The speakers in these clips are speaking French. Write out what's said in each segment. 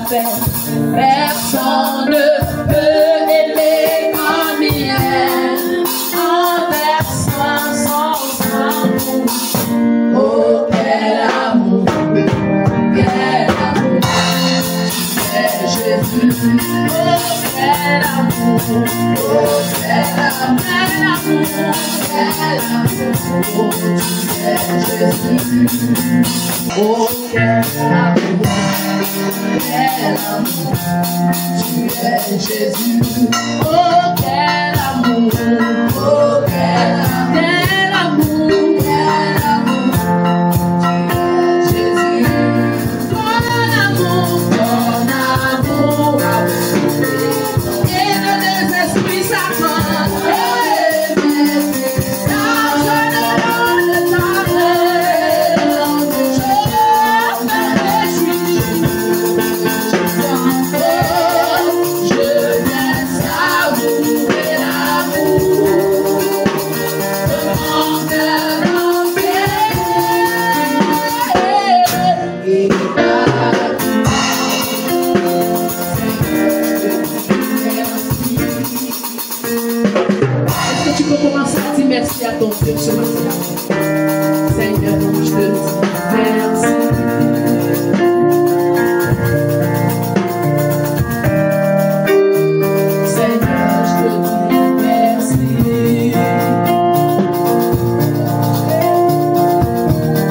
fait. Personne ne peut aimer comme il aime, envers soi sans amour. Oh, quel amour, quel amour, c'est Jésus. Oh, quel amour, oh, quel amour, quel amour, c'est Jésus. Oh, quel amour, tu es Jésus. Oh, quel amour, oh, quel amour, quel amour, tu es Jésus. Ton amour, et le désesprit s'accorde. Merci à ton Dieu ce matin. Seigneur, je te dis merci. Seigneur, je te dis merci.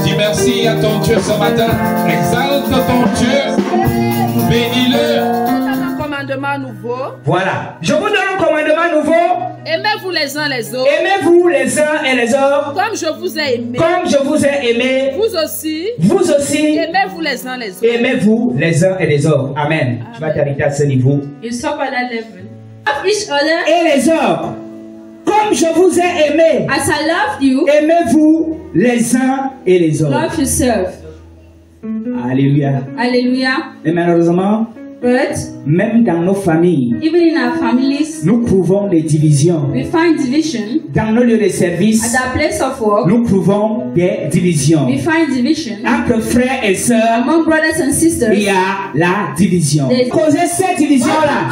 Dis merci à ton Dieu ce matin. Exalte ton Dieu. Bénis-le. Un commandement nouveau. Voilà. Je vous donne un commandement nouveau. Aimez-vous les uns les autres. Aimez-vous les uns et les autres. Comme je vous ai aimé. Comme je vous ai aimé. Vous aussi. Vous aussi. Aimez-vous les uns les autres. Aimez-vous les uns et les autres. Amen. Tu vas t'arrêter à ce niveau. You stop at that level. Love each other. Et les autres. Comme je vous ai aimé. As I loved you. Aimez-vous les uns et les autres. Love yourself. Alléluia. Alléluia. Et malheureusement. But même dans nos familles, even in our families, nous trouvons des divisions. We find division. Dans nos lieux de service, at our place of work, nous trouvons des divisions. We find division. Entre frères et sœurs, among brothers and sisters, il y a la division. Causer cette division-là,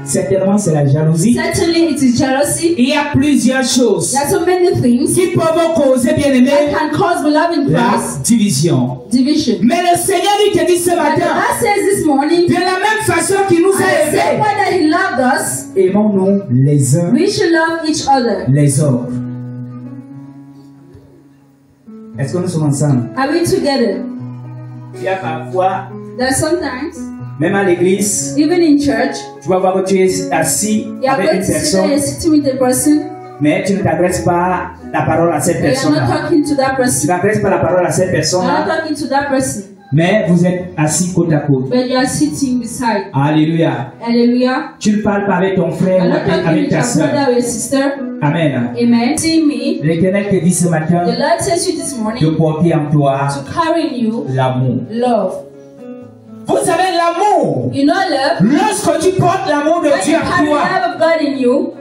certainement c'est la jalousie. Certainly it is jealousy. Il y a plusieurs choses There are so many things qui peuvent causer, bien aimé, that can cause beloved in la Christ. division. Division. Mais le Seigneur lui te dit ce matin, God says this morning, de la même façon qu'il nous a aimés, same way that He loved us, aimons-nous les uns we should love each other. les autres. Est-ce que nous sommes ensemble? Are we together? Il y a parfois, That sometimes, même à l'église, even in church, tu vas voir que tu es assis you are avec going une to sit there, personne, you're sitting with a person, mais tu ne t'adresses pas la parole à cette but you're not personne-là. talking to that Tu person. n'adresses pas la parole à cette You're not personne-là, talking to that person, mais vous êtes assis côte à côte. but you are sitting beside. Alléluia. Hallelujah. Tu ne parles pas avec ton frère You're ou not talking avec with ta your soeur. brother or your sister. Amen. Amen. See me. L'Éternel te dit ce matin The Lord tells you this de morning porter en toi to carry in you l'amour. love. Vous savez, l'amour, You know love. lorsque tu portes l'amour de When Dieu you en carry the toi, love of God in you,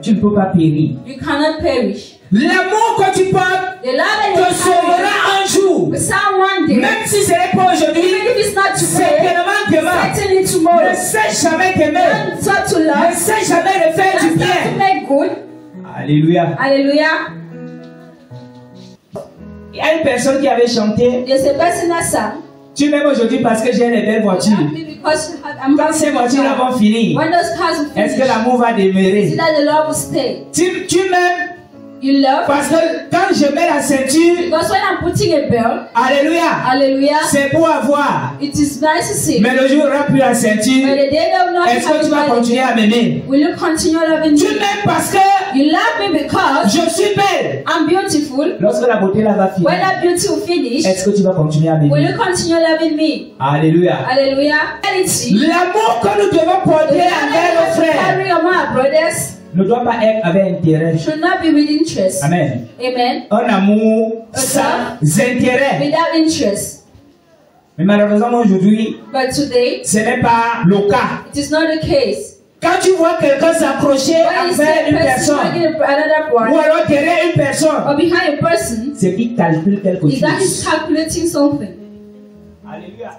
tu ne peux pas périr. you cannot perish. L'amour que tu portes The love that te you carry sauvera un jour. will sound one day. Même si ce n'est pas aujourd'hui, Even if it's not today, certainement demain. certainly Ne tomorrow. sais jamais t'aimer. Don't start to Ne love. sais jamais de faire du Don't start to bien. make good. Alléluia. Hallelujah. Il y a une personne qui avait chanté. There's a person that sang. Tu m'aimes aujourd'hui parce que j'ai une belle voiture. Because I'm Quand ces voitures-là vont finir, when those cars will est-ce que finish, l'amour va see demeurer? that the love will stay. Tu m'aimes You love. parce que quand je mets la ceinture, Because when I'm putting a belt, alléluia, hallelujah, c'est pour avoir. it is nice to see. Mais le jour où il n'y aura plus la But ceinture, the day that will not est-ce que tu vas have continuer à m'aimer? will you continue loving Tu me? m'aimes parce que You love me because je suis belle. I'm beautiful. Lorsque la beauté là va When finir, that beauty will finish, est-ce que tu vas continuer à will m'aimer? you continue loving me? Alléluia. Hallelujah. Reality. L'amour que nous devons The porter love envers nos that we frères carry among our brothers ne doit pas être avec intérêt. should not be with interest. Amen. Amen. Un amour sans intérêt. Without interest. Mais malheureusement aujourd'hui, But today, ce n'est pas le cas. it is not the case. Quand tu vois quelqu'un s'accrocher When you see envers a une person personne hugging another ou one alors derrière une personne, or behind a person, c'est qu'il calcule quelque is that he's chose. calculating something.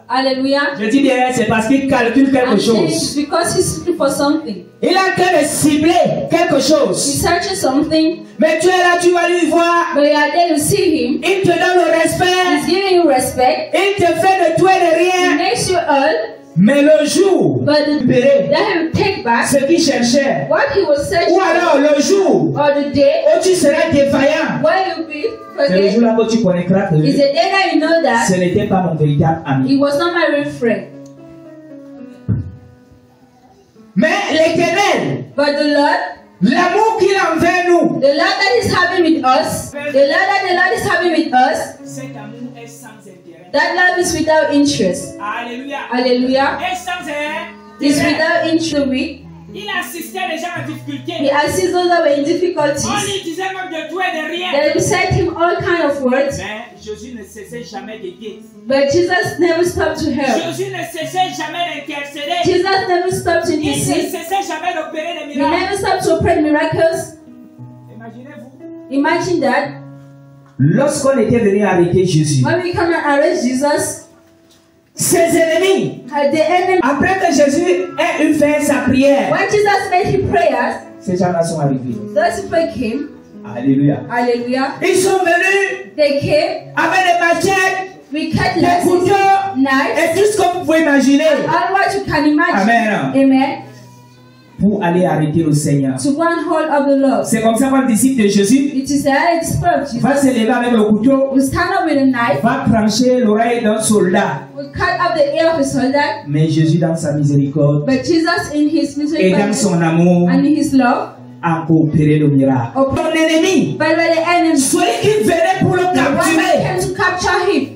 Hallelujah. Je dis bien, c'est parce qu'il calcule quelque I'm saying it's chose. because he's looking for something. Il est en train de cibler quelque He's chose. searching something, Mais tu es là, tu vas lui voir. but you are there, you see him. Il te donne le He's respect. giving you respect. Il te fait de tout et de He rien. makes you earn, Mais le jour, but then libéré, he will take back ce qu'il cherchait. what he was searching Ou alors le jour or the day où tu seras défaillant. where you'll be C'est le forget. jour là que tu connaîtras que Is the day that you know that ce n'était pas mon véritable ami. he was not my real friend. Mais l'Éternel, But the Lord, l'amour qu'il a envers nous, the love that he's having with us, the love that the Lord is having with us, cet amour est sans intérêt. that love is without interest. Alléluia. Hallelujah. Et sans intérêt. It's without interest. Il assistait les gens en difficulté. He assists those that were in On difficulties. lui disait même de tout et de rien. They will send him all kind of words, Mais Jésus ne cessait jamais d'aider. but Jesus never stopped to help. Jésus ne cessait jamais d'intercéder. Jesus never stopped to Il ne intercede. cessait jamais d'opérer des He miracles. never stopped to operate miracles. Imaginez-vous. Imagine that Lorsqu'on était venu arrêter Jésus, when we come and arrest Jesus, ses ennemis, the enemy, après que Jésus ait eu fait sa prière, when Jesus made his prayers, ces gens-là sont arrivés. those people came. Alléluia. Hallelujah. Ils sont venus They came. avec des machettes, We cut des lessons, couteaux knives, et tout ce que vous pouvez imaginer all what you can imagine. Amen. Amen. pour aller arrêter le Seigneur. To go and hold of the Lord. C'est comme ça qu'un disciple de Jésus It is the disciple of va Jesus. se lever avec le couteau, We stand up with a knife. va trancher l'oreille d'un soldat. We cut up the ear of a soldier. Mais Jésus, dans sa miséricorde But Jesus, in his et dans misericordia son amour, and in his love, a coopéré le miracle. Oh. Ton ennemi, but by the enemy, celui qui venait pour le the one that capturer. came to capture him.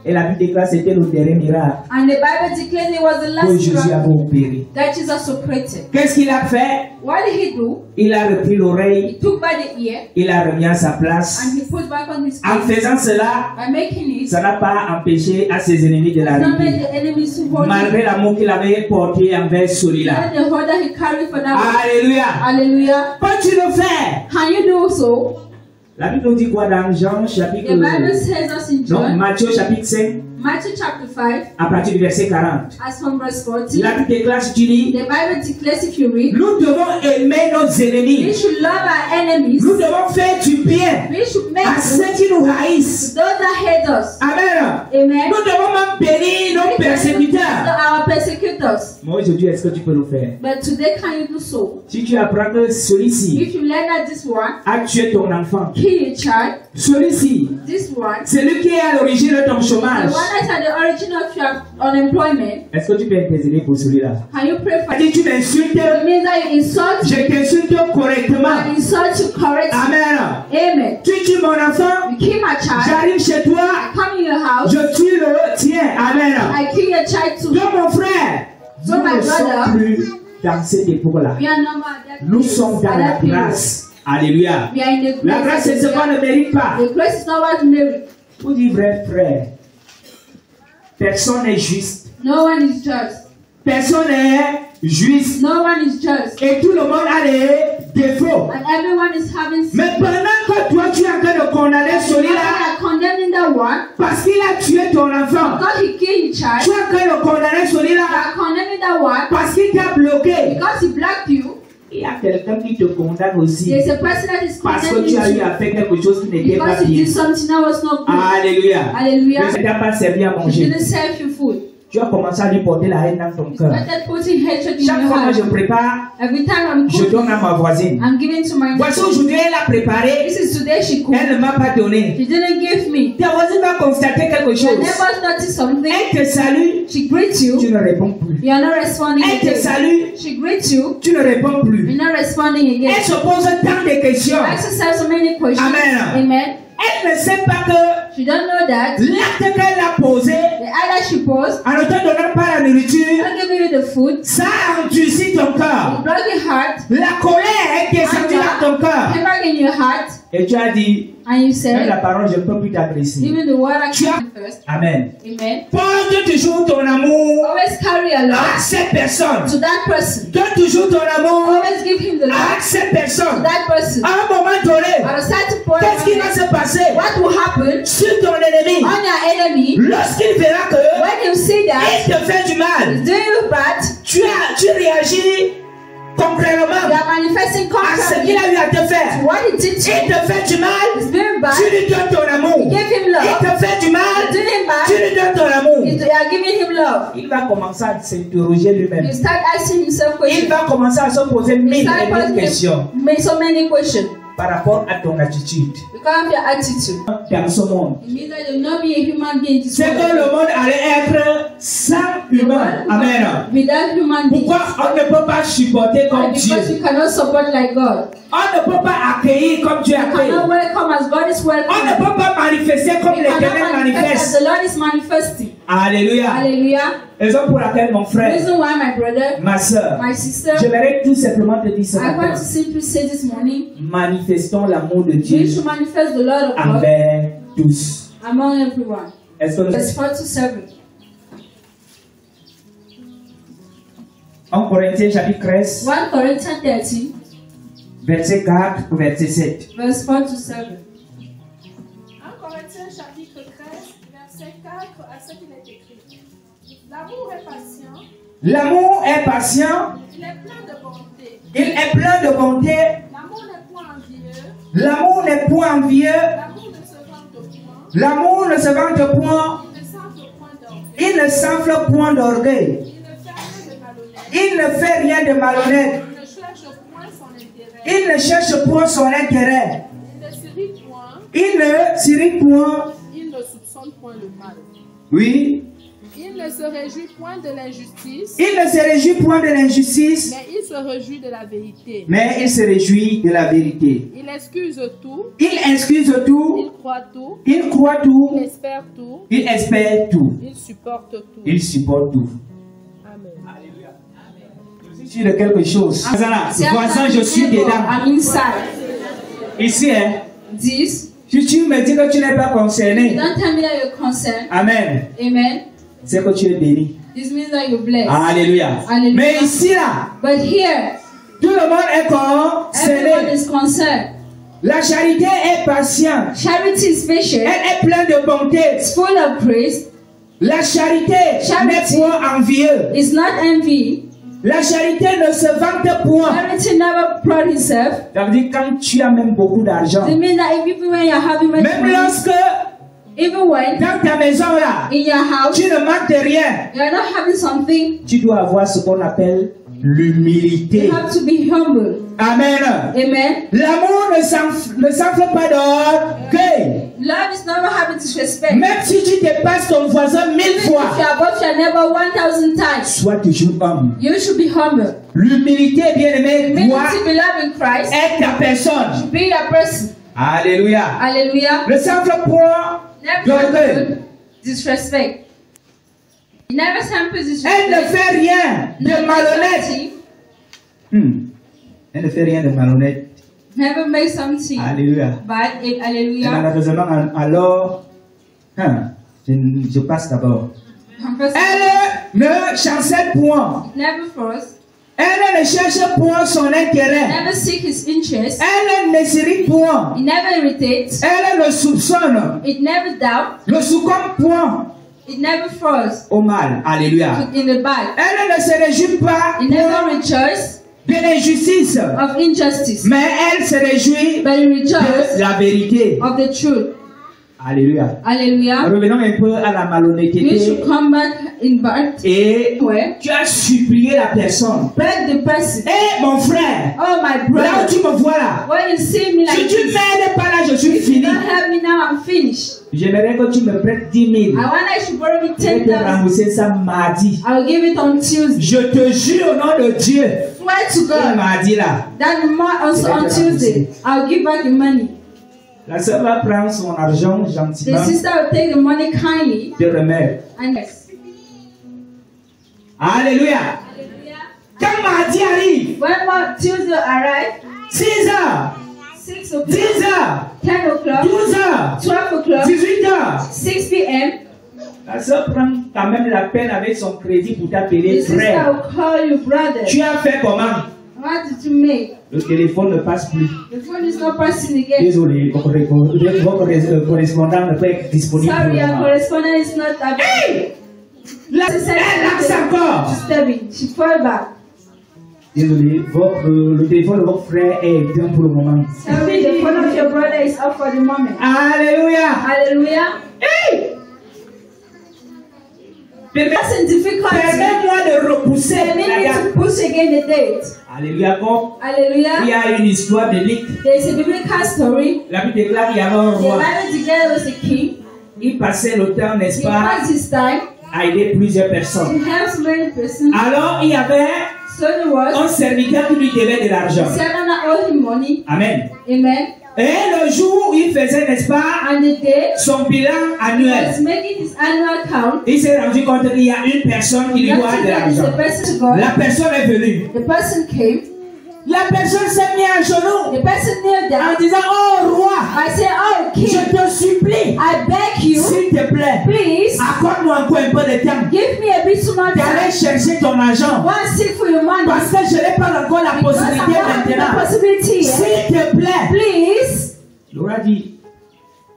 Et la Bible déclare que c'était le dernier miracle And the Bible declares it was the que last Jésus miracle avait opéré. that Jesus operated. Qu'est-ce qu'il a fait? What did he do? Il a repris l'oreille, He took by the ear il a remis à sa place. and he put back on his En face. faisant cela, By making it, ça n'a pas empêché à ses ennemis de it's not made l'arrêter. the enemies to hold him. Malgré l'amour qu'il avait porté envers celui-là. The hold that he carried for that. Alléluia. Hallelujah. Peux-tu le faire? Can you do so? La Bible nous dit quoi dans Jean chapitre The Bible says us in non, John, Matthieu chapitre 5 Matthew chapter 5, à partir du verset 40. as from verse 40. La Bible déclare, si tu lis, The Bible declares, if you read, nous devons aimer nos we ennemis. should love our enemies. Nous devons faire du bien We should make à good ceux qui nous haïssent. those that hate us. Amen. Amen. Nous devons même bénir nos persécuteurs. Our persecutors. Moi aujourd'hui, est-ce que tu peux le faire? But today, can you do so? Si tu apprends que celui-ci If you learn that this one, a tué ton enfant, kill a child, celui-ci, this one, c'est lui qui est à l'origine de ton the chômage. one that's at the origin of your unemployment, Est-ce que tu peux intercéder pour celui-là? can you pray for Si tu m'insultes, it? Means that you insult je t'insulte correctement. and insult to correct. Amen. Amen. Tu tues mon enfant, You kill my child. j'arrive chez I toi, come in your house. je tue le tien. Amen. I kill your child too. Donc mon frère, So nous my ne sommes brother, plus dans cette époque-là. we are no more at that Nous place, sommes dans at la that period. grâce. Alléluia. We are in the La grâce, c'est ce qu'on ne mérite pas. The grace is not what we merit. Vous dites vrai frère, personne n'est juste. No one is just. Personne n'est juste. No one is just. Et tout le monde a des défauts. And everyone is having sin. Mais pendant que toi tu es en train de condamner We celui-là, are condemning that one parce qu'il a tué ton enfant, because he killed your tu child. es en train de condamner We celui-là, are condemning that one parce qu'il t'a bloqué. because he blocked you. Il y a quelqu'un qui te condamne aussi, There's a person that is parce que condemning tu as eu you à faire quelque chose qui n'était pas because you bien. did something that was not good. Alléluia. Hallelujah. Tu n'as pas servi à You manger. didn't serve your food. Tu as commencé à lui porter la haine dans ton You cœur. started putting hatred in Chaque your fois que je heart. prépare, Every time I'm je cooking, donne à ma voisine. I'm giving to my Voici neighbor. aujourd'hui, elle a préparé, This is today she cooked. elle ne m'a pas donné. She didn't give me. Ta voisine va constater quelque Your chose. neighbor noticed something. Elle te salue, She greets tu you. ne réponds plus. You are not responding Elle te again. salue, She greets you. tu ne réponds plus. You're not responding again. Elle se pose tant de questions. Ask yourself so many questions. Amen. Amen. Elle ne sait pas que She don't know that l'acte qu'elle a posé, the eye that she posed, en ne te donnant pas la nourriture, not giving you the food, ça a endurci ton it cœur. broke your heart, La colère est descendue dans ton cœur. came back in your heart. Et tu as dit, And you même said, la parole, je ne peux plus t'adresser. even the word I Tu as- can first. Amen. Amen. Porte toujours ton amour Always carry a à love cette personne. to that person. Donne toujours ton amour Always give him the love à cette to personne. that person. À un moment donné, At a certain point, qu'est-ce qui va se passer what will happen sur ton ennemi on your enemy lorsqu'il verra que when you see that il te fait du mal? he's doing you bad? Tu réagis concrètement You are manifesting à ce qu'il contrary a eu à te to faire. what he did to Il you. te fait du mal, He's doing bad. tu lui donnes ton amour. Give him Il love. te fait du mal, You do him tu bad. lui donnes ton amour. You are giving him love. Il va commencer à s'interroger lui-même. You start asking himself Il questions. va commencer à se poser You mille start et mille asking questions him so many questions par rapport à ton attitude. because of your attitude. Dans ce monde. It means that you'll not be a human being. in this C'est que world. le monde allait être sans humain. Amen. Without human beings. Pourquoi on ne peut pas supporter comme Because Dieu? you cannot support like God. On ne peut pas accueillir comme Dieu You accueille. cannot welcome as God is On ne welcome. peut pas manifester comme You l'Éternel cannot manifest as manifeste. the Lord is manifesting. Alléluia. Hallelujah. Raison pour laquelle mon The frère, reason why my brother, ma soeur, my sister, j'aimerais tout simplement te dire ce I want matin. to simply say this morning, Manifestons l'amour de we Dieu should manifest the Lord of God envers tous. among everyone. Est-ce que nous Verse 4 to 7. en Corinthiens chapitre 13, 1 Corinthians 13, verset 4 au verset 7. verse 4 to 7. 1 Corinthiens chapitre 13, verset 4 à 7, il est écrit. L'amour est patient, L'amour est patient, il est plein de bonté. il est plein de bonté, L'amour n'est point envieux, l'amour n'est point envieux, l'amour ne se vante point, l'amour ne se vante point, il ne s'enfle point d'orgueil, il ne s'enfle point d'orgueil, il ne fait rien de malhonnête, il ne fait rien de malhonnête, il ne cherche point son intérêt, il ne cherche point son intérêt, il ne s'irrite point, il ne s'irrite point, il ne soupçonne point le mal. oui, Il ne se réjouit point de l'injustice, il ne se réjouit point de l'injustice, mais il se réjouit de la vérité. mais il se réjouit de la vérité. Il excuse tout, Il excuse il tout, croit tout, il croit il tout, espère tout, il espère tout, il supporte tout. il supporte tout. Amen. Je suis de quelque chose. Voisin, je suis dedans. I'm inside. Ici, hein. This, Si tu me dis que tu n'es pas concerné, don't tell me that you're concerned. Amen, Amen. c'est que tu es béni. This means that you're blessed. Alléluia. Alléluia. Mais ici, là, But here, tout le monde est everyone concerné. is concerned. La charité est patiente. Charity is patient. Elle est pleine de bonté. It's full of praise. La charité Charity. n'est point envieux. It's not envy. La charité ne se vante point. Charity never proud himself. Ça veut dire quand tu as même beaucoup d'argent. It means that even when you're having much Même money, lorsque even when dans ta maison là, in your house tu ne manques de rien, you're not having something, tu dois avoir ce qu'on appelle l'humilité. you have to be humble. Amen. Amen. L'amour ne s'enfle pas d'orgueil. Love is never having disrespect. Même si tu dépasses ton voisin 1000 Even fois, if you're above your neighbor 1,000 times, sois toujours humble. you should be humble. L'humilité, bien aimé, Meaning doit to be loved in Christ, être ta personne. be your person. Alléluia. Hallelujah. Ne s'enfle point Never d'orgueil. sample disrespect. Never sample Elle ne disrespect. fait rien de malhonnête. Elle ne fait rien de malhonnête. Never make something Alléluia. bad. Et Hallelujah. malheureusement, alors, je passe d'abord. Confess. Elle ne chancelle point. Never force. Elle ne cherche point son intérêt. Never seek his interest. Elle ne s'irrite point. It never irritates. Elle ne soupçonne. It never doubts. Ne succombe point It never falls au mal. Alléluia. in the bad. Elle ne se réjouit pas It never rejoices de l'injustice. of injustice, Mais elle se réjouit but it rejoices de la vérité. of the truth. Alléluia. Hallelujah. Revenons un peu à la We malhonnêteté. should come back in bad Et where tu as supplié la personne. beg the person. Eh mon frère, Oh my là où brother, tu me vois là, when you see me si like tu ne this, m'aides pas là, je suis fini. don't help me now, I'm finished. J'aimerais que tu me prêtes 10 000. I want I should borrow me Je vais te 10,000. rembourser ça mardi. I'll give it on Tuesday. Je te jure au nom de Dieu. Swear to Et God mardi là, that on Tuesday I'll give back the money. la sœur va prendre son argent The gentiment, sister will take the money kindly te remettre. and yes. Alléluia. Quand mardi arrive, When Tuesday arrive, 6 heures, 6 o'clock, 10 heures, 10 o'clock, 12 heures, 12 o'clock, 18 heures. 6 p.m. La soeur prend quand même la peine avec son crédit pour t'appeler The sister frère. will call you brother. Tu as fait comment? What did you make? Le téléphone ne passe plus. The phone is not passing again. Désolé, votre correspondant ne peut être disponible pour Sorry, le your moment. correspondent is not available. Hey! Elle lance encore. She's stabbing. She fall back. Désolé, le téléphone de votre frère est éteint pour le moment. Sorry, the phone of your brother is off for the moment. Alléluia. Hallelujah. Hey! That's in difficulty. Permets-moi de repousser They la need date. to push again the date. Alléluia. Bon, il Hallelujah. y a une histoire biblique. There is a biblical story. La Bible déclare qu'il y avait un The roi. Bible declares there was a king. Il passait le temps, n'est-ce He pas, passed his time. à aider plusieurs He personnes. helps many persons. Alors, il y avait So there was un serviteur qui lui devait de l'argent. seven that owed him money. Amen. Amen. Et le jour où il faisait, n'est-ce pas, And the day son bilan he annuel, was making his annual count, il s'est rendu compte qu'il y a une personne qui lui doit de there is a l'argent. person to God. La personne est venue. The person came. La personne s'est mise à genoux The person knelt en down. disant, oh roi, I said, oh je king, te supplie, I beg you, s'il te plaît, please accorde-moi encore un peu de temps give me a bit more d'aller time. chercher ton argent. Go and seek for your money. Parce que je n'ai pas encore la Because I'm possibilité not having the maintenant. possibility yet. S'il te plaît. Please. Il aura dit,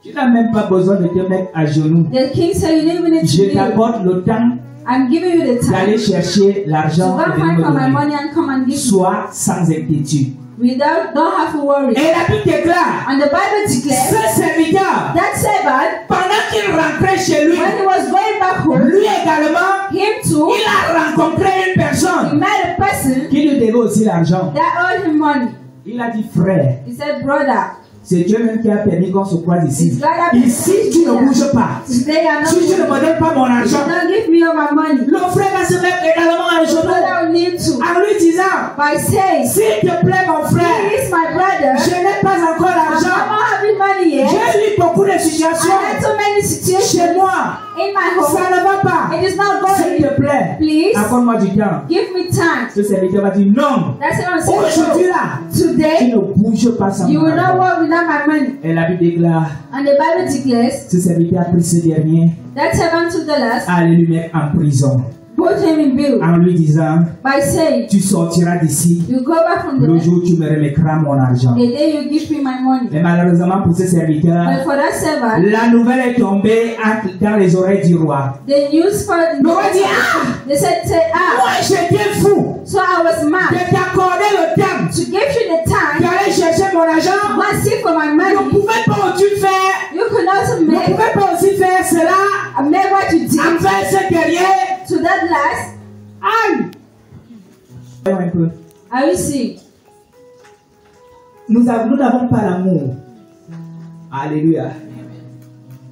tu n'as même pas besoin de te mettre à genoux. The king said, you don't even need to Je kneel. t'accorde le temps I'm giving you the d'aller time chercher to l'argent go et and de find me for my donner. money and come and give me. Sois sans inquiétude. Don't have to worry. Et la Bible déclare, And the Bible declares ce serviteur, that servant, pendant qu'il rentrait chez lui, when he was going back home, lui également, him too, il a rencontré une he personne met a person qui lui devait aussi l'argent. that owed him money. Il a dit, frère, He said, brother, c'est Dieu même qui a permis qu'on se croise ici. it's God that Ici, tu ne bouges pas. today I'm not Si tu ne me donnes pas mon argent, don't give me all my money. le frère va se mettre également à The genoux brother will need to. en lui disant, By saying, s'il te plaît mon frère, please, my brother, je n'ai pas encore I'm l'argent. not having money yet. J'ai eu beaucoup de I situations had so many situations chez moi. in my home. Ça ne va pas. It is not S'il going. te plaît, Please, accorde-moi du temps. give me time. Ce serviteur va dire non. That's what I'm saying. Aujourd'hui là, tu Today, ne bouges pas sans you mon will not argent. work without my money. Et la Bible déclare, And the Bible declares ce serviteur a pris ce dernier that servant took the last, à aller lui mettre en prison put him in bill en lui disant, by saying, tu sortiras d'ici you go back from le there, jour où tu me remettras mon argent. the day you give me my money. Mais malheureusement pour ce serviteur, But for that servant, la nouvelle est tombée dans les oreilles du roi. the news for Le roi dit, ah, they said, moi j'étais fou so I was de mad t'accorder le temps to give you the time d'aller chercher mon argent. go and seek for my Ne money. pouvais pas aussi faire, You could also ne make pouvais pas aussi faire cela make what you did envers ce guerrier. to that last. Aïe! Voyons un peu. Are you seeing? Nous n'avons pas l'amour. Alléluia.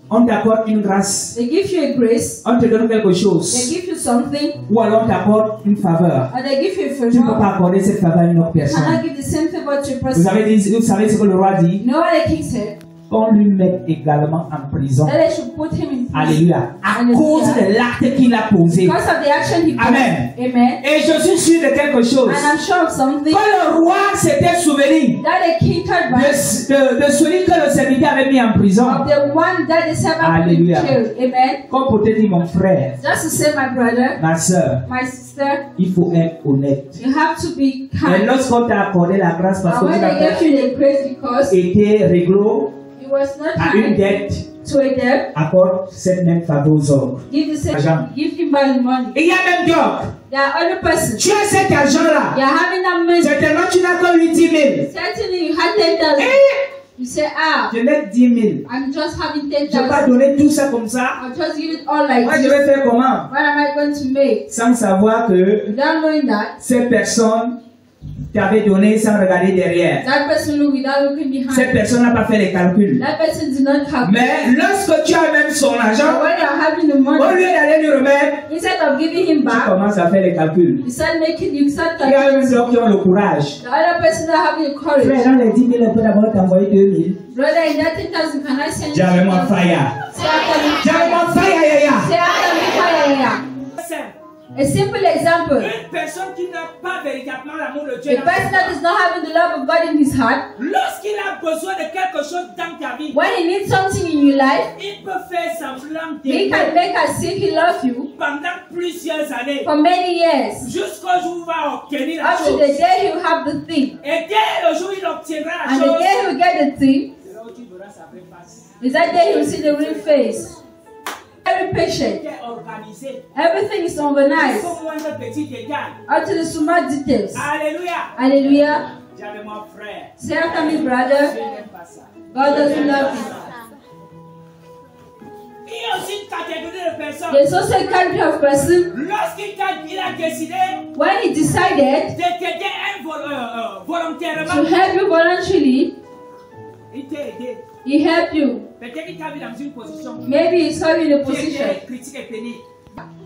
On t'accorde une grâce. They give you a grace, On te donne quelque they chose. give you something, Ou alors on t'accorde une faveur. or they give you a Tu ne peux favor. pas accorder cette faveur à une autre You personne. cannot give the same favor to a Vous person. savez ce que le roi dit? You know what the king said? On lui met également en prison. That they should put him in prison. Alléluia. À Alléluia. cause de l'acte qu'il a posé. Because of the action he took. Amen. Amen. Et je suis sûr de quelque chose. And I'm sure of something Quand le roi s'était souvenu that the king thought by de celui que le serviteur avait mis en prison, of the one that the servant Alléluia. killed. Amen. comme pour te dire mon frère, Just to say, my brother, ma soeur, my sister, il faut être honnête. you have to be Et kind. lorsqu'on t'a accordé la grâce parce And que when tu they n'as gave you the grace because été réglo it was not à une kind dette, to a debt, accorde cette même faveur aux autres. give the same, Argent. give him back the money. Et il y a même d'autres. There are other persons. Tu as cet argent-là. You are having that money. Certainement, tu n'as que 8 000. Certainly you had 10,000. Et You say, ah, je n'ai 10 000. I'm just having Je ne vais pas 10,000. donner tout ça comme ça. I'll just give it all like Moi, je this. vais faire comment? What am I going to make? Sans savoir que Without knowing that, cette personne t'avait donné sans regarder derrière. that person look without looking Cette behind. personne n'a pas fait les calculs. That person did not calculate. Mais lorsque tu as même son But argent, when you are having the au money, lieu d'aller lui remettre, instead of giving him tu back, commences à faire les calculs. you start Il y a calculating. même d'autres qui ont le courage. The other person that having the Frère, courage. dans les 10 000, on peut d'abord t'envoyer 2 000. Brother, in that 10,000, can I send you? J'avais mon fire. Say after me. J'avais mon fire, Say after me, fire. A simple example. Une personne qui n'a pas véritablement l'amour de Dieu. A person that is not having the love of God in his heart. Lorsqu'il a besoin de quelque chose dans ta vie, When he needs something in your life, il peut faire semblant he can d'aimer make us think he loves you pendant plusieurs années. for many years. Jusqu'au jour où il va obtenir la Up to chose. the day he will have the thing. Et dès le jour où il obtiendra la And the chose, day he will get the thing, c'est là où tu verras sa vraie face. is that day he will see the real face. Very patient. Tout est organisé. Everything is organized. Comme un petit détail. Up to the small details. Alléluia. Hallelujah. Dis avec mon frère. Say after me, Dieu brother. n'aime pas ça. God doesn't love you. Il y a aussi une catégorie de personnes. There's also a kind of person, Lorsqu'il a décidé when he decided de t'aider to volontairement, help you voluntarily, il t'a aidé. he helped you. Peut-être qu'il t'a mis dans une position Maybe he's having a qui position. était critique et pénible.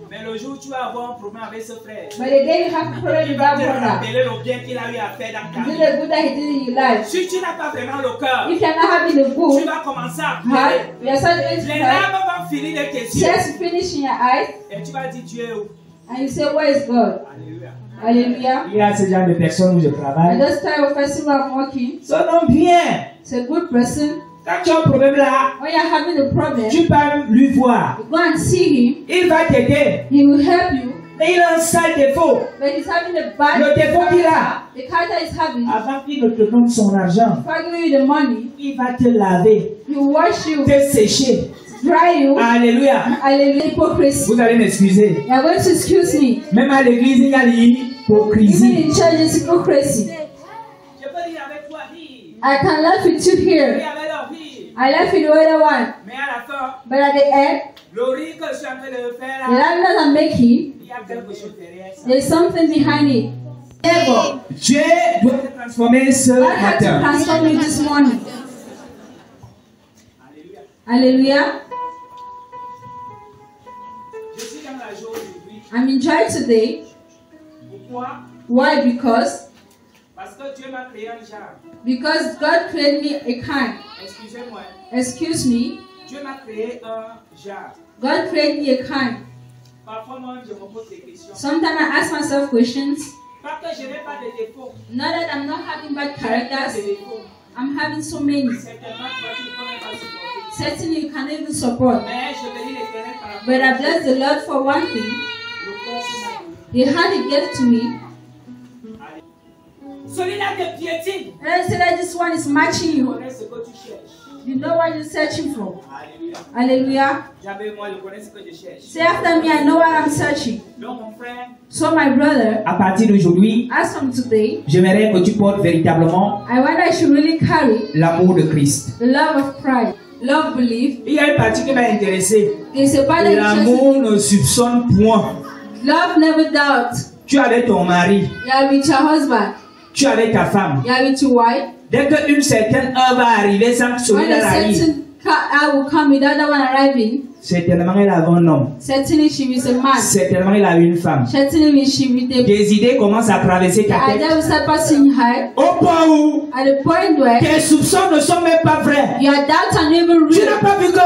Mais le jour où tu vas avoir un problème avec ce frère, But the day you have to pray il with va that te brother, rappeler le bien qu'il a eu à faire dans ta do vie. the good that he did in your life. Si tu n'as pas vraiment le cœur, If you're not having the tu good vas commencer à heart, pleurer. you're starting to Les cry. larmes vont finir de tes yeux. Tears finish in your eyes, Et tu vas dire Dieu est où? and you say, where is God? Alléluia. Hallelujah. Il y a ce genre de personnes où je And travaille. this type of person who I'm working, Son nom bien. it's a good person. Quand tu as un problème là, When you're having a problem, tu peux lui voir. you go and see him. Il va t'aider. He will help you. Mais il a un sale défaut. But he's having a bad Le défaut qu'il a, the character is having. avant qu'il ne te donne son argent, If I give you the money, il va te laver, he will wash you, te sécher. dry you. Alléluia. Hallelujah. Hypocrisy. Vous allez m'excuser. You are going to excuse me. Même à l'église, il y a Even l'hypocrisie. in church, it's hypocrisy. Je peux dire avec toi, vie. I can laugh with you Oui, here. avec leur vie. I laugh with the other one. Mais à la fin, But at the end, le rire que je suis en train de faire the là, laugh that I'm making, il y a quelque chose derrière ça. there's something behind it. Devil, Dieu doit te transformer ce God had to matin. transform you this morning. Alléluia. Hallelujah. Je suis dans la joie aujourd'hui. I'm in joy today. Pourquoi? Why? Because Dieu m'a créé un genre. Because God created me a kind. Excusez-moi. Excuse me. Dieu m'a créé un genre. God created me a kind. Parfois, moi, je me pose des questions. Sometimes I ask myself questions. Pas que je n'ai pas de défauts. Not that I'm not having bad Je n'ai pas de characters. défauts. I'm having so many. Certainement, toi, tu ne peux même pas supporter. Certainly you can even support. Mais je bénis l'Éternel par rapport But I à bless the Lord for one thing. le corps que m'a donné. He had a gift to me. Celui-là te piétine. And I said that this one is matching Tu you. connais ce que tu cherches. You know what you're searching for. Alléluia. Hallelujah. J'avais moi, je connais ce que je cherche. Say after me, I know what I'm searching. Donc, mon frère, So my brother, À partir d'aujourd'hui, as from today, j'aimerais que tu portes véritablement I want I should really carry l'amour de Christ. the love of Christ. Love, belief. Il y a une partie qui m'a intéressé. There's a part that L'amour ne soupçonne point. love never doubts. Tu es avec ton mari, You are with your husband. tu es avec ta femme. You are with your wife. Dès qu'une certaine heure va arriver sans que When celui-là a arrive, certain hour will come with the other one arriving, certainement il a un homme. certainly she is a man. Certainement il a une femme. Certainly she with a Des idées commencent à traverser the ta tête. idea will start passing her Au point où at the point where tes soupçons ne sont même pas vrais. your doubts are never Tu n'as real. pas vu que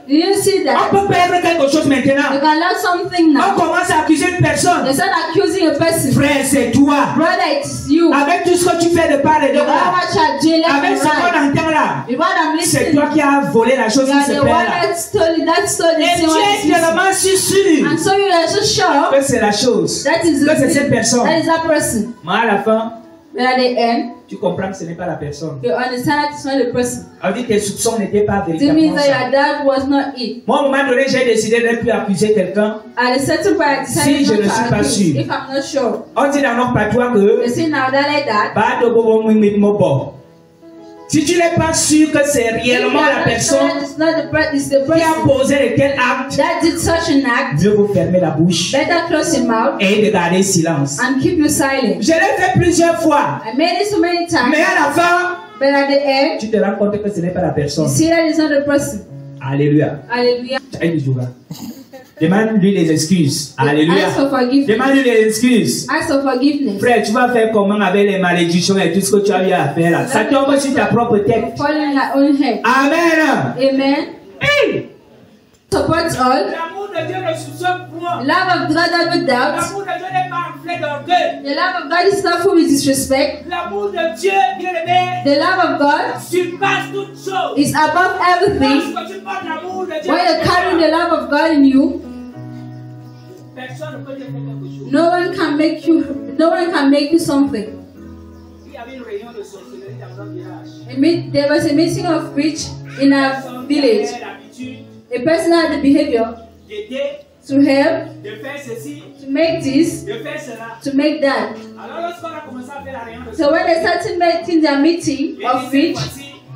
Do you see on that? peut perdre quelque chose You maintenant. can learn something On now. commence à accuser une personne. They start accusing a person. Frère, c'est toi. Brother, it's you. Avec tout ce que tu fais de part et You d'autre know là, what you're doing left avec and ce qu'on right. entend là, If what I'm c'est listening, toi qui as volé la chose you qui are se the perd one là. that stole the Et same tu one es is missing. tellement sûr And so you are so sure que c'est la chose. that is the Que c'est cette thing. personne. That is that person. Mais à la fin, But at the end, tu comprends que ce n'est pas la personne. you understand that it's not the person. On dit que tes soupçons n'étaient pas It means véritables. that your dad was not it. Moi, à un moment donné, j'ai décidé de ne plus accuser quelqu'un. At a certain point, I Si decided je ne not suis to pas accuse sûr. if I'm not sure. On dit dans notre patois que They say now that like that. bah, de bobo mouimit mobo. Si tu n'es pas sûr que c'est If you réellement are la not sure personne it's not it's the qui a person posé de quel acte, that did such an act, mieux vaut fermer la bouche better close your mouth et de garder silence. and keep you silent. Je l'ai fait plusieurs fois, I made it so many times, mais à la fin, but at the end, tu te rends compte que ce n'est pas la you personne. see that it's not the person. Alléluia. Hallelujah. Demande-lui les excuses. Alléluia. Ask for forgiveness. Demande-lui les excuses. Ask for forgiveness. Frère, tu vas faire comment avec les malédictions et tout ce que tu as eu à faire là? Ça tombe sur ta propre tête. Fall on your own head. Amen. Amen. Hey! So supports all. L'amour de Dieu ne soupçonne point. Love of God never doubts. L'amour de Dieu n'est pas enflé d'orgueil. The love of God is not full with disrespect. L'amour de Dieu, bien-aimé, The love of God surpasse toute chose. is above everything. Lorsque tu portes l'amour de Dieu, When you carry the love of God in you, personne ne peut te faire quelque chose. no one can make you something. Il y avait une réunion de sorcellerie dans un village. There was a meeting of witch in a village. Personne n'avait l'habitude A person had the behavior d'aider, to help, de faire ceci, to make this, de faire cela. to make that. Alors lorsqu'on a commencé à faire la réunion de So when they started making their meeting of witch,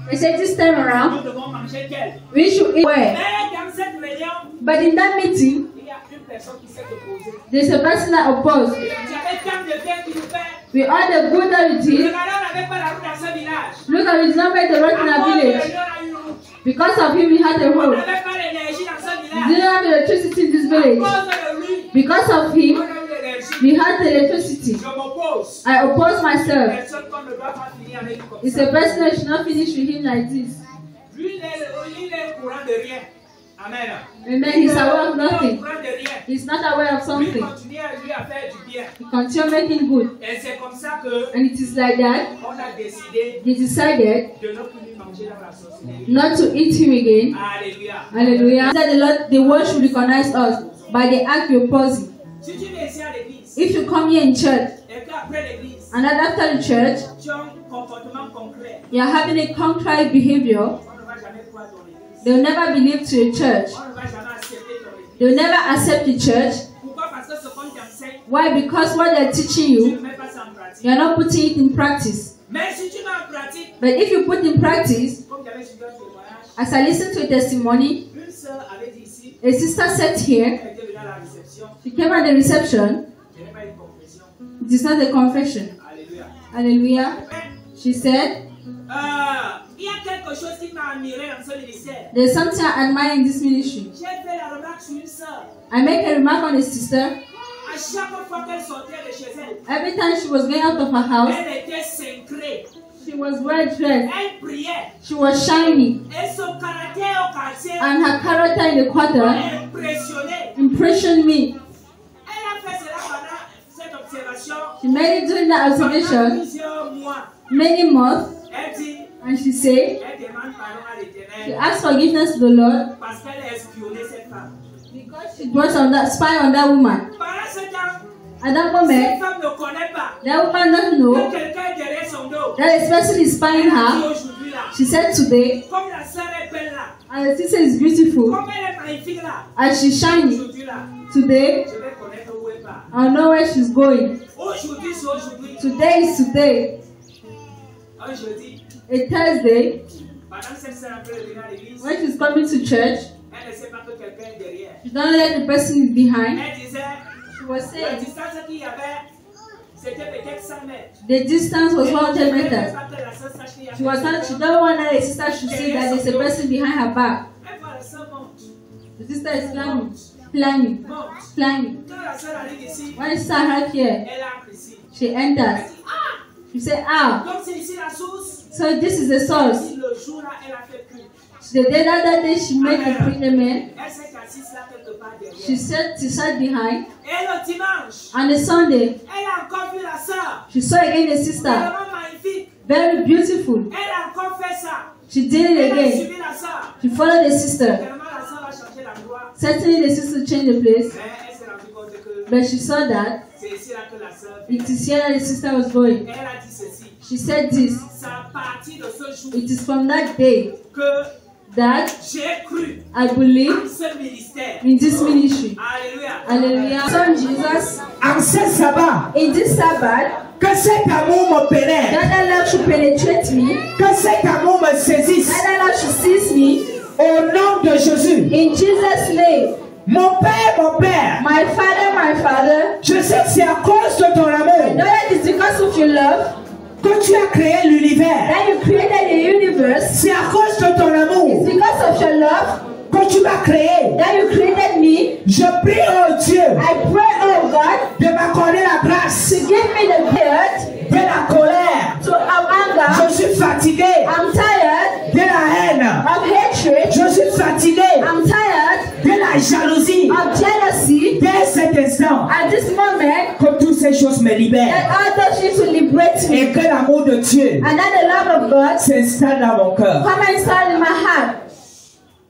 they said this time nous around, devons manger quel? we should eat where? Mais dans cette réunion, But in that meeting, il y a une personne qui s'est opposée. there's a person that opposed. Tu avais tant de bien qui nous fait. With all the good that we did, Regardez, on n'avait pas la route dans ce village. look at we did not make the road in our village. Because of him, we had a On road. n'avait pas l'énergie dans ce We village. didn't have electricity in this À village. cause de lui, Because of on him, a eu l'énergie. we had the electricity. Je m'oppose. I oppose myself. Personne qu'on ne doit pas finir avec lui comme It's ça. a person that should not finish with him like this. Lui, il est au courant de rien. Amen. Amen. He's aware of Il est au nothing. courant de rien. He's not aware of Lui something. continue à faire du bien. He continues making good. Et c'est comme ça que And it is like that on a décidé he decided de ne plus manger dans la sorcellerie. not to eat him again. Alléluia. Hallelujah. That the world should recognize us by the act we oppose. Si tu viens ici à l'église If you come here in church et qu'après l'église, and then after the church, tu as un comportement concret, you are having a contrary behavior, on ne va jamais croire ton église. they will never believe to your church. On ne va jamais accepter ton église. They will never accept the church. Pourquoi? Parce que ce qu'on t'enseigne, Why? Because what they're teaching tu ne you, mets pas ça en pratique. you are not putting it in practice. Mais si tu mets en pratique, But if you put in practice, comme j'avais suivi un témoignage, as I listened to a testimony, une sœur avait dit ici, a sister said here, elle était venue à la réception, she came at the reception, je n'ai pas une confession. it is not a confession. Alléluia. Hallelujah. Mais, She said, il y a quelque chose qui m'a admiré dans ce ministère. there's something I admire in this ministry. J'ai fait la remarque sur une sœur. I make a remark on a sister. À chaque fois qu'elle sortait de chez elle, Every time she was going out of her house, elle était cintrée. she was well dressed. Elle priait. She was shiny. Et son caractère au quartier And her character in the quarter m'a impressionné. impressioned me. Elle a fait cela pendant cette observation. She made it during that Pendant observation plusieurs mois. many months. Elle dit, And she said, elle demande pardon à she l'Éternel asked forgiveness to the Lord parce qu'elle a espionné cette femme. because she was on that spy on that woman. Pendant ce temps, At that cette moment, femme ne connaît pas that woman doesn't que know quelqu'un est derrière son dos. that this person is spying Elle a dit her. aujourd'hui là, She said today, comme la sœur est belle là, and the sister is beautiful, comme elle est magnifique là, and she's shiny. aujourd'hui là, Today, je vais connaître où elle part. I'll know where she's going. Aujourd'hui, c'est aujourd'hui. Today is today. Un jeudi, A Thursday, pendant que cette sœur a fait venir à l'église, when she's coming to church, elle ne sait pas que quelqu'un est derrière. she don't know that the person is behind. Elle disait, She was la saying distance qu'il y avait, c'était peut-être 100 mètres. the distance was 100 Elle ne meters. pas que la sœur sache qu'il y a She was quelqu'un. not, she don't want that the sister should see that there's a person behind her back. Elle voit la sœur monte, The sister is climbing. Quand la sœur arrive ici, When the sister arrived here, elle entre ici. she Elle enters. dit, ah, She said, ah, comme c'est ici la source, so this is the source. si le jour là, elle a fait culte. The day that day she made the prayer, amen. Elle s'est assise là quelque part derrière. She sat behind. Et le dimanche, On the Sunday, elle a encore vu la sœur. she saw again the sister, Vraiment magnifique. very beautiful. Elle a encore fait ça. She did it Elle a again. suivi la sœur. She followed the sister. Tellement la sœur va changer l'endroit. Certainly the sister changed the place, Mais elle s'est rendue compte que but she saw that c'est ici là que la sœur. it is here that the sister was going. Elle a dit ceci. She said this. C'est à partir de ce jour It is from that day que that j'ai cru I believe en ce ministère. in this ministry. Alléluia. Hallelujah. Son Jesus, En ce sabbat, in this Sabbath, que cet amour me pénètre, that love should penetrate me, que cet amour me saisisse. that love should seize me. Au nom de Jésus. In Jesus' name, Mon Père, my Father, je sais que c'est à cause de ton I amour know that it's because of your love que tu as créé l'univers. that you created the universe. C'est à cause de ton It's amour because of your love que tu m'as créé. that you created me. Je prie, oh Dieu, I pray, oh God, de m'accorder la grâce to give me the spirit de la colère. to have anger. Je suis fatigué I'm tired de la haine. of hatred. Je suis fatigué I'm tired de la jalousie, of jealousy, dès cet instant, at this moment, que toutes ces choses me libèrent. that all those things will liberate me. Et que l'amour de Dieu And that the love of God s'installe dans mon cœur. come and install in my heart.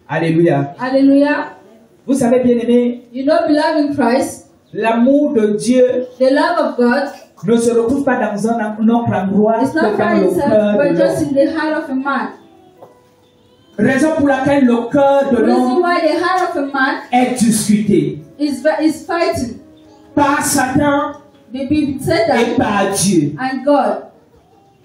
Alléluia. Hallelujah. Vous savez, bien aimé, You know, beloved in Christ, l'amour de Dieu the love of God ne se retrouve pas dans un autre endroit is que not dans found le itself, cœur but de just l'homme. in the heart of a man. Raison pour laquelle le cœur de The reason l'homme why the heart of a man est discuté is fighting par Satan between et Satan par Dieu. and God.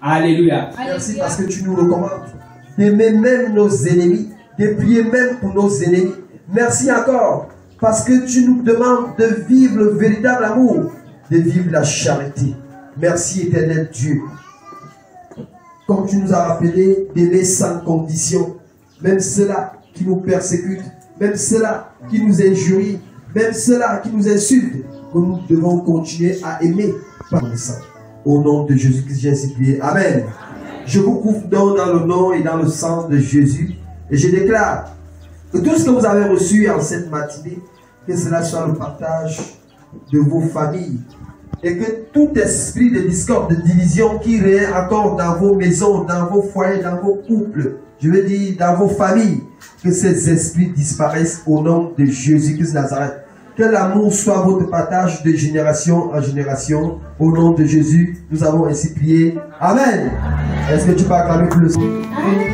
Alléluia. Merci parce que tu nous recommandes d'aimer même nos ennemis, de prier même pour nos ennemis. Merci encore parce que tu nous demandes de vivre le véritable amour, de vivre la charité. Merci éternel Dieu. Comme tu nous as rappelé d'aimer sans condition, même ceux-là qui nous persécutent, même ceux-là qui nous injurient, même ceux-là qui nous insultent, que nous devons continuer à aimer par le sang. Au nom de Jésus-Christ, j'ai ainsi prié. Amen. Je vous couvre donc dans le nom et dans le sang de Jésus. Et je déclare que tout ce que vous avez reçu en cette matinée, que cela soit le partage de vos familles. Et que tout esprit de discorde, de division qui règne encore dans vos maisons, dans vos foyers, dans vos couples, je veux dire dans vos familles, que ces esprits disparaissent au nom de Jésus-Christ de Nazareth. Que l'amour soit votre partage de génération en génération. Au nom de Jésus, nous avons ainsi prié. Amen. Est-ce que tu peux acclamer pour le Seigneur? Amen.